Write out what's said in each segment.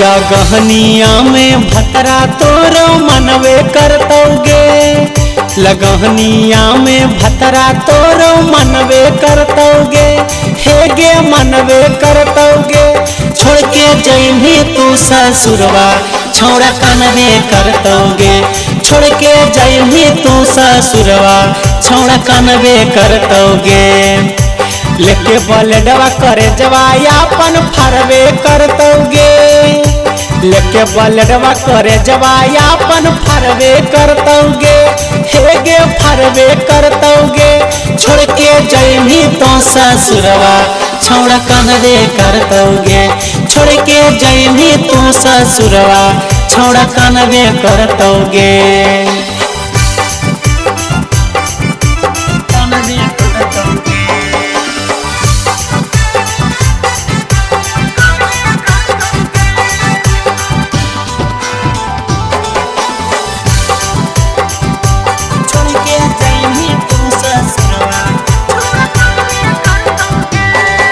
लगहनिया में भतरा तोरो मनवे करतौगे, लगहनिया में भतरा तोरो मनवे करतौगे, हे गे मनवे करतौगे। छोड़ के जइनी तू ससुरवा छौड़ा कनवे करतौगे, छोड़ के जइनी तू ससुरवा छौड़ा कनवे करतौगे। लेके बलडवा करे जवायापन फरवे करतौगे, लेके बलडवा करे जवायापन फरवे करतौगे, हे गे फरवे करतौगे। छोड़ के जइनी तो ससुरवा छौड़ा कनवे करतौगे, छोड़ के जइनी तो ससुरवा छौड़ा कनवे करतौगे।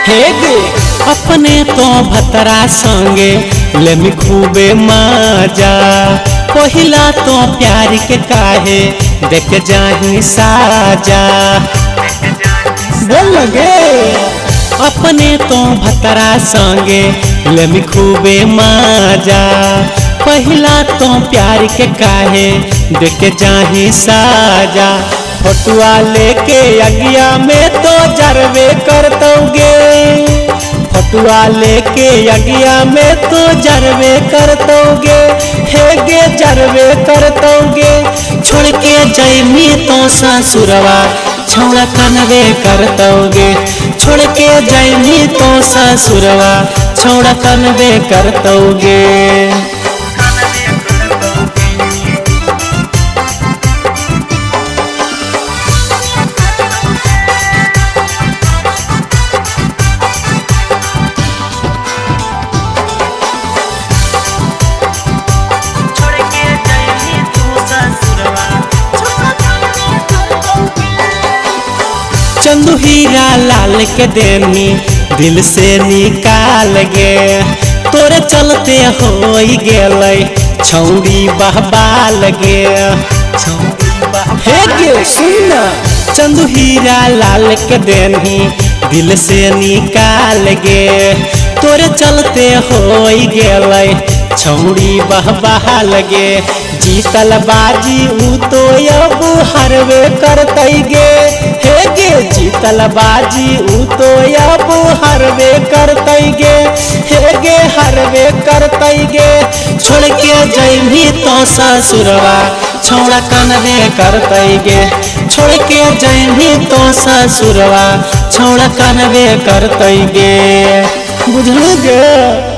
हे गे अपने तो भतरा संगे लेमी खूबे मजा, पहिला तो प्यार के काहे देख जाही साजा। बोल लगे अपने तो भतरा संगे लेमी खूबे मजा, पहिला तो प्यार के काहे देख जाही साजा। फोटुआ लेके अगिया में तो जरवे करतौगे, फोटुआ लेके अगिया में तो जरवे करतौगे, हे गे जरवे करतौगे। छोड़ के जइनी तो ससुरवा छौड़ा कनवे करतौगे, छोड़ के जइनी तो ससुरवा छौड़ा कनवे करतौगे। चंदू हीरा लाल के देनी दिल से निकाल गे, तोरे चलते हो गेलै छौड़ी बहबाल गे। हे गे सुन चंदू हीरा लाल के देनी दिल से निकाल गे, तोरे चलते हो गेलै छौड़ी बहबाल गे। जीतल बाजी ऊ तो अब हरवे करतैगे, हे गे जीतल बाजी ऊ तो अब हरवे करतैगे, हे गे हरवे करतैगे। छोड़ के जइनी तो ससुरवा छौड़ा कनवे करतैगे, छोड़ के जइनी तो ससुरवा छौड़ा कनवे करतैगे। बुझलू गे।